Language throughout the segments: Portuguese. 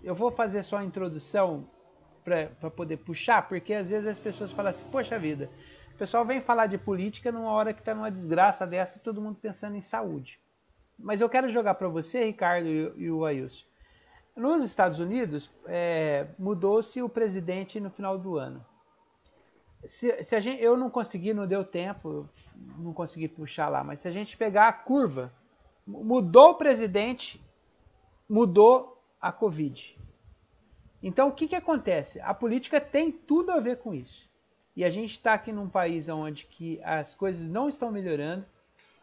eu vou fazer só a introdução para poder puxar, porque às vezes as pessoas falam assim, poxa vida, o pessoal vem falar de política numa hora que está numa desgraça dessa, todo mundo pensando em saúde. Mas eu quero jogar para você, Ricardo e o Ailson. Nos Estados Unidos, mudou-se o presidente no final do ano. Se a gente, eu não consegui, não deu tempo, não consegui puxar lá, mas se a gente pegar a curva, mudou o presidente, mudou a Covid. Então, o que acontece? A política tem tudo a ver com isso. E a gente está aqui num país onde que as coisas não estão melhorando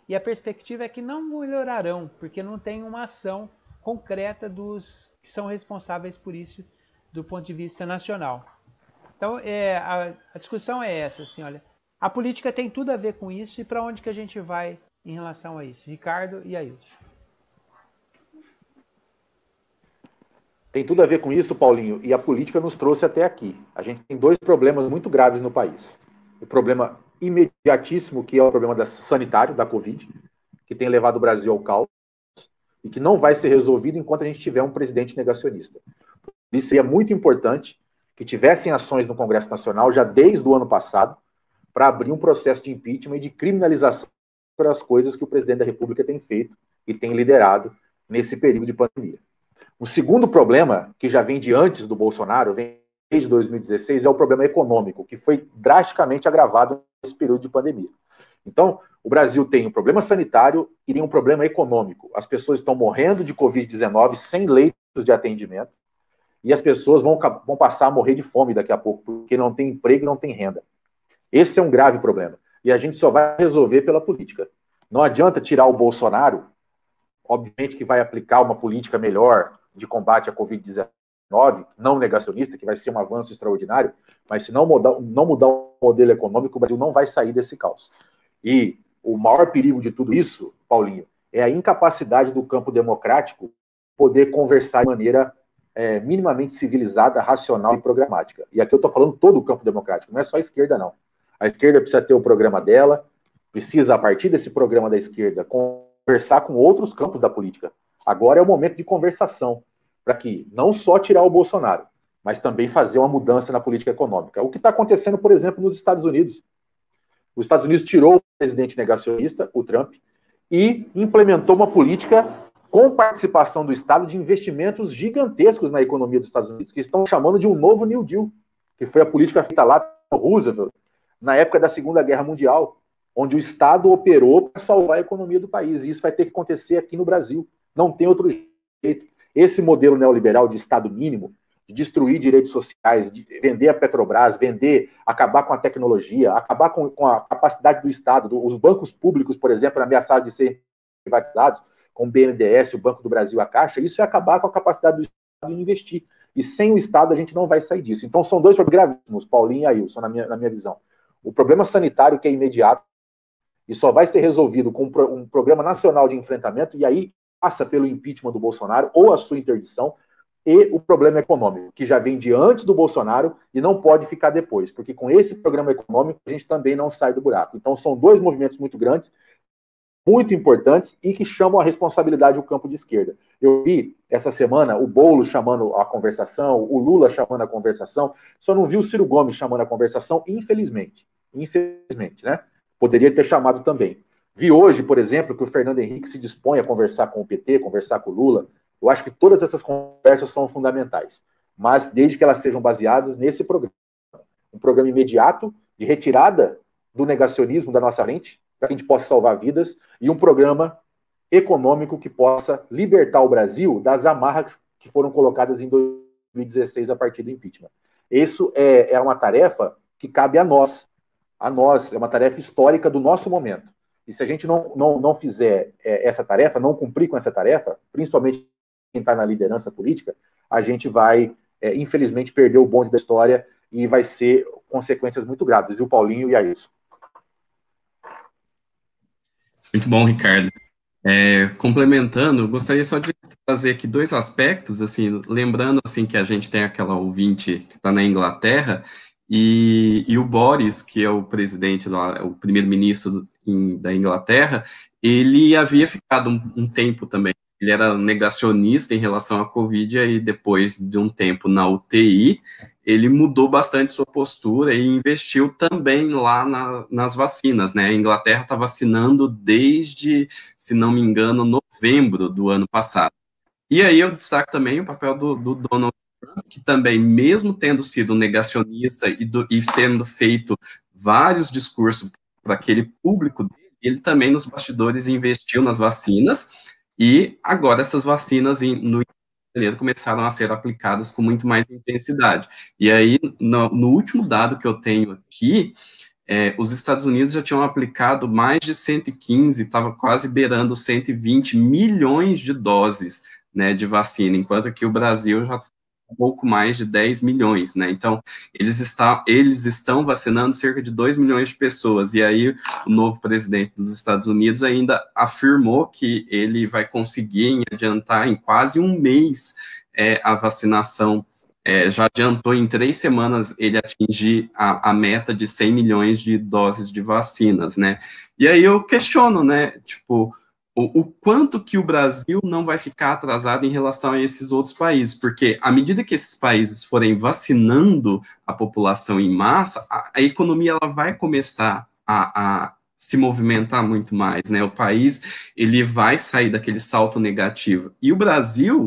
e a perspectiva é que não melhorarão, porque não tem uma ação concreta dos que são responsáveis por isso do ponto de vista nacional. Então, a discussão é essa, assim, olha, a política tem tudo a ver com isso e para onde que a gente vai em relação a isso? Ricardo e Ailton. Tem tudo a ver com isso, Paulinho, e a política nos trouxe até aqui. A gente tem dois problemas muito graves no país. O problema imediatíssimo, que é o problema sanitário, da Covid, que tem levado o Brasil ao caos, e que não vai ser resolvido enquanto a gente tiver um presidente negacionista. Isso seria muito importante que tivessem ações no Congresso Nacional, já desde o ano passado, para abrir um processo de impeachment e de criminalização das coisas que o presidente da República tem feito e tem liderado nesse período de pandemia. O segundo problema, que já vem de antes do Bolsonaro, vem desde 2016, é o problema econômico, que foi drasticamente agravado nesse período de pandemia. Então, o Brasil tem um problema sanitário e tem um problema econômico. As pessoas estão morrendo de Covid-19 sem leitos de atendimento e as pessoas vão passar a morrer de fome daqui a pouco, porque não tem emprego e não tem renda. Esse é um grave problema. E a gente só vai resolver pela política. Não adianta tirar o Bolsonaro, obviamente que vai aplicar uma política melhor de combate à Covid-19, não negacionista, que vai ser um avanço extraordinário, mas se não mudar o modelo econômico, o Brasil não vai sair desse caos. E o maior perigo de tudo isso, Paulinho, é a incapacidade do campo democrático poder conversar de maneira minimamente civilizada, racional e programática. E aqui eu estou falando todo o campo democrático, não é só a esquerda, não. A esquerda precisa ter o programa dela, precisa, a partir desse programa da esquerda, conversar com outros campos da política. Agora é o momento de conversação, para que não só tirar o Bolsonaro, mas também fazer uma mudança na política econômica. O que está acontecendo, por exemplo, nos Estados Unidos. Os Estados Unidos tirou o presidente negacionista, o Trump, e implementou uma política com participação do Estado de investimentos gigantescos na economia dos Estados Unidos, que estão chamando de um novo New Deal, que foi a política feita lá pelo Roosevelt, na época da Segunda Guerra Mundial, onde o Estado operou para salvar a economia do país. E isso vai ter que acontecer aqui no Brasil. Não tem outro jeito. Esse modelo neoliberal de Estado mínimo, de destruir direitos sociais, de vender a Petrobras, acabar com a tecnologia, acabar com a capacidade do Estado, os bancos públicos, por exemplo, ameaçados de serem privatizados, com o BNDES, o Banco do Brasil, a Caixa, isso é acabar com a capacidade do Estado de investir. E sem o Estado a gente não vai sair disso. Então são dois problemas gravíssimos, Paulinho e Ailson, na minha visão. O problema sanitário, que é imediato, e só vai ser resolvido com um programa nacional de enfrentamento, e aí passa pelo impeachment do Bolsonaro ou a sua interdição, e o problema econômico, que já vem de antes do Bolsonaro e não pode ficar depois, porque com esse programa econômico a gente também não sai do buraco. Então são dois movimentos muito grandes, muito importantes e que chamam a responsabilidade do campo de esquerda. Eu vi essa semana o Boulos chamando a conversação, o Lula chamando a conversação, só não vi o Ciro Gomes chamando a conversação, infelizmente, né? Poderia ter chamado também. Vi hoje, por exemplo, que o Fernando Henrique se dispõe a conversar com o PT, conversar com o Lula. Eu acho que todas essas conversas são fundamentais, mas desde que elas sejam baseadas nesse programa. Um programa imediato de retirada do negacionismo da nossa frente, para que a gente possa salvar vidas, e um programa econômico que possa libertar o Brasil das amarras que foram colocadas em 2016 a partir do impeachment. Isso é uma tarefa que cabe a nós, é uma tarefa histórica do nosso momento. E se a gente não fizer essa tarefa, não cumprir com essa tarefa, principalmente quem está na liderança política, a gente vai, infelizmente, perder o bonde da história e vai ser consequências muito graves, viu, Paulinho e Ailson? Muito bom, Ricardo. Complementando, gostaria só de trazer aqui dois aspectos, assim, lembrando assim, que a gente tem aquela ouvinte que está na Inglaterra, e o Boris, que é o presidente, o primeiro-ministro da Inglaterra, ele havia ficado um tempo também ele era negacionista em relação à Covid, e aí depois de um tempo na UTI, ele mudou bastante sua postura e investiu também lá nas vacinas, né? A Inglaterra está vacinando desde, se não me engano, novembro do ano passado. E aí eu destaco também o papel do Donald Trump, que também, mesmo tendo sido negacionista e tendo feito vários discursos para aquele público dele, ele também nos bastidores investiu nas vacinas, e agora essas vacinas no brasileiro começaram a ser aplicadas com muito mais intensidade. E aí, no último dado que eu tenho aqui, os Estados Unidos já tinham aplicado mais de 115, estava quase beirando 120 milhões de doses, né, de vacina, enquanto que o Brasil já um pouco mais de 10 milhões, né? Então, eles estão vacinando cerca de 2 milhões de pessoas, e aí o novo presidente dos Estados Unidos ainda afirmou que ele vai conseguir adiantar em quase um mês a vacinação. Já adiantou em 3 semanas ele atingir a meta de 100 milhões de doses de vacinas, né? E aí eu questiono, né, tipo, o quanto que o Brasil não vai ficar atrasado em relação a esses outros países, porque à medida que esses países forem vacinando a população em massa, a economia ela vai começar a se movimentar muito mais, né? O país ele vai sair daquele salto negativo. E o Brasil,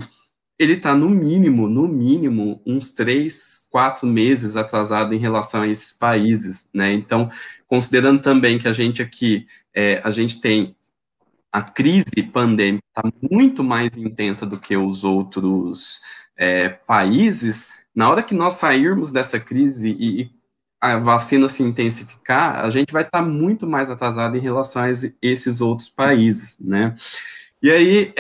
ele está no mínimo, uns 3, 4 meses atrasado em relação a esses países, né? Então, considerando também que a gente aqui, a gente tem a crise pandêmica está muito mais intensa do que os outros países. Na hora que nós sairmos dessa crise e a vacina se intensificar, a gente vai estar muito mais atrasado em relação a esses outros países, né? E aí,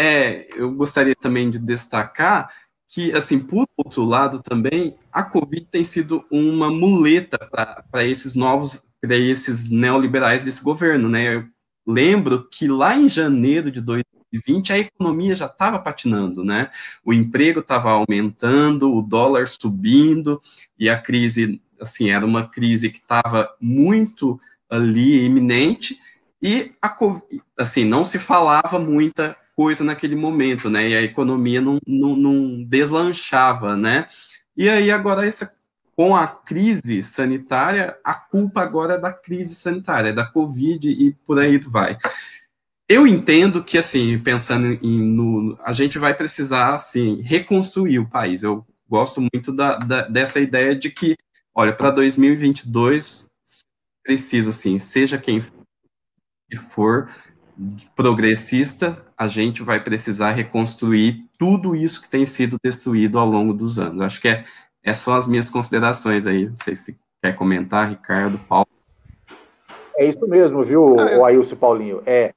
eu gostaria também de destacar que, assim, por outro lado também, a Covid tem sido uma muleta para esses neoliberais desse governo, né? Eu lembro que lá em janeiro de 2020 a economia já estava patinando, né? O emprego estava aumentando, o dólar subindo, e a crise, assim, era uma crise que estava muito ali iminente, e assim, não se falava muita coisa naquele momento, né? E a economia não deslanchava, né? E aí agora com a crise sanitária, a culpa agora é da crise sanitária, é da Covid e por aí vai. Eu entendo que, assim, pensando a gente vai precisar, assim, reconstruir o país. Eu gosto muito dessa ideia de que, olha, para 2022, precisa, assim, seja quem for progressista, a gente vai precisar reconstruir tudo isso que tem sido destruído ao longo dos anos. Acho que essas são as minhas considerações aí. Não sei se quer comentar, Ricardo, Paulo. É isso mesmo, viu, o Ailson Paulinho? É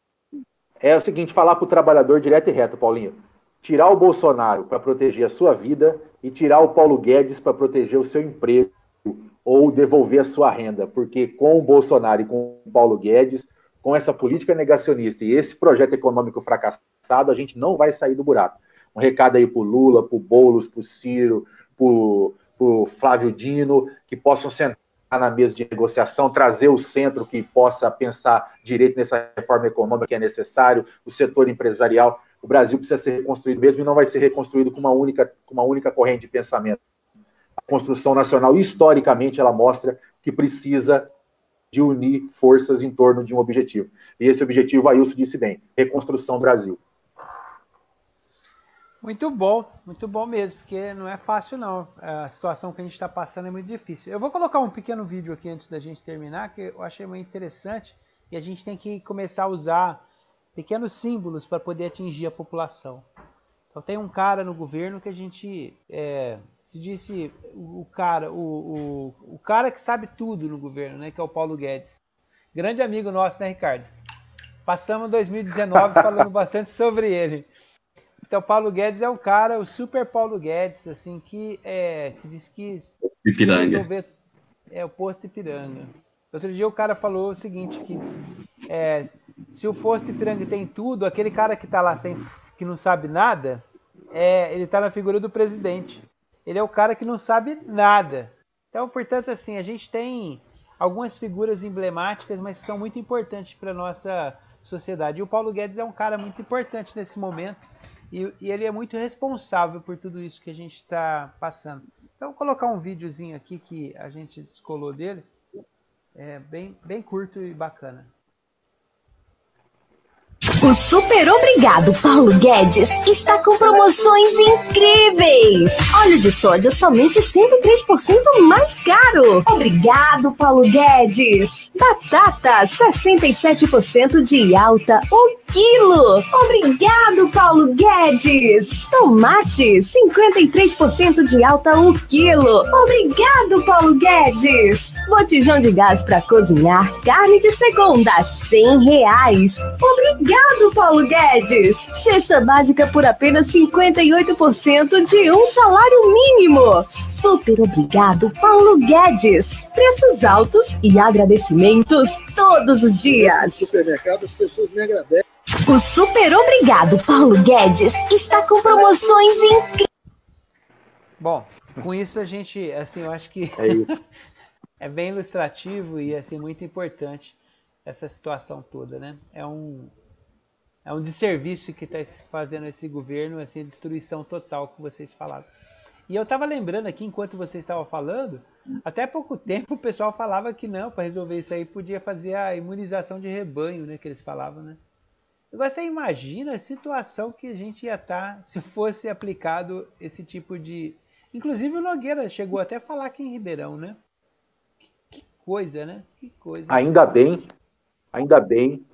o seguinte, falar para o trabalhador direto e reto, Paulinho. Tirar o Bolsonaro para proteger a sua vida e tirar o Paulo Guedes para proteger o seu emprego ou devolver a sua renda. Porque com o Bolsonaro e com o Paulo Guedes, com essa política negacionista e esse projeto econômico fracassado, a gente não vai sair do buraco. Um recado aí para o Lula, para o Boulos, para o Ciro, para o Flávio Dino, que possam sentar na mesa de negociação, trazer o centro que possa pensar direito nessa reforma econômica que é necessário, o setor empresarial. O Brasil precisa ser reconstruído mesmo e não vai ser reconstruído com uma única corrente de pensamento. A construção nacional, historicamente, ela mostra que precisa de unir forças em torno de um objetivo. E esse objetivo, o Ailson disse bem, reconstrução Brasil. Muito bom mesmo, porque não é fácil não. A situação que a gente está passando é muito difícil. Eu vou colocar um pequeno vídeo aqui antes da gente terminar, que eu achei muito interessante, e a gente tem que começar a usar pequenos símbolos para poder atingir a população. Então tem um cara no governo que a gente se disse o cara que sabe tudo no governo, né, que é o Paulo Guedes. Grande amigo nosso, né, Ricardo? Passamos 2019 falando bastante sobre ele. Então, Paulo Guedes é o cara, o super Paulo Guedes, assim, que diz que Ipiranga. O posto Ipiranga. Outro dia o cara falou o seguinte, que se o posto Ipiranga tem tudo, aquele cara que tá lá que não sabe nada, ele tá na figura do presidente. Ele é o cara que não sabe nada. Então, portanto, assim, a gente tem algumas figuras emblemáticas, mas que são muito importantes para a nossa sociedade. E o Paulo Guedes é um cara muito importante nesse momento. E ele é muito responsável por tudo isso que a gente está passando. Então, vou colocar um videozinho aqui que a gente descolou dele. É bem curto e bacana. O Super Obrigado Paulo Guedes está com promoções incríveis. Óleo de soja somente 103% mais caro. Obrigado, Paulo Guedes. Batata 67% de alta o quilo. Obrigado, Paulo Guedes. Tomate 53% de alta o quilo. Obrigado, Paulo Guedes. Botijão de gás para cozinhar carne de segunda R$100. Obrigado, Paulo Guedes. Cesta básica por apenas 58% de um salário mínimo. Super obrigado, Paulo Guedes. Preços altos e agradecimentos todos os dias. No supermercado as pessoas me agradecem. O Super Obrigado Paulo Guedes está com promoções incríveis. Bom, com isso a gente, assim, eu acho que É isso. é bem ilustrativo e assim muito importante essa situação toda, né? É um desserviço que está fazendo esse governo, assim, destruição total que vocês falaram. E eu estava lembrando aqui, enquanto vocês estavam falando, até pouco tempo o pessoal falava que não, para resolver isso aí podia fazer a imunização de rebanho, né, que eles falavam, né? Agora você imagina a situação que a gente ia estar se fosse aplicado esse tipo de... Inclusive o Nogueira chegou até a falar aqui em Ribeirão, né? Que coisa, né? Que coisa. Ainda bem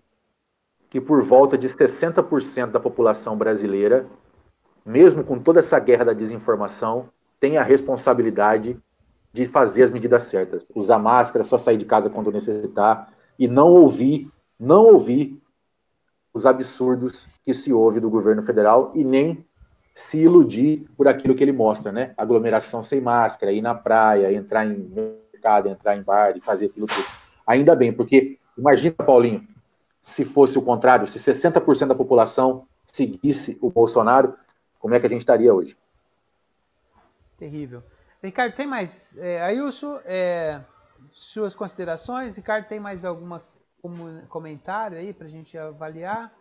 que por volta de 60% da população brasileira, mesmo com toda essa guerra da desinformação, tem a responsabilidade de fazer as medidas certas. Usar máscara, só sair de casa quando necessitar e não ouvir os absurdos que se ouve do governo federal e nem se iludir por aquilo que ele mostra, né? Aglomeração sem máscara, ir na praia, entrar em mercado, entrar em bar e fazer aquilo tudo. Ainda bem, porque imagina, Paulinho, se fosse o contrário, se 60% da população seguisse o Bolsonaro, como é que a gente estaria hoje? Terrível. Ricardo, tem mais? Ailson, suas considerações? Ricardo, tem mais algum comentário aí para a gente avaliar?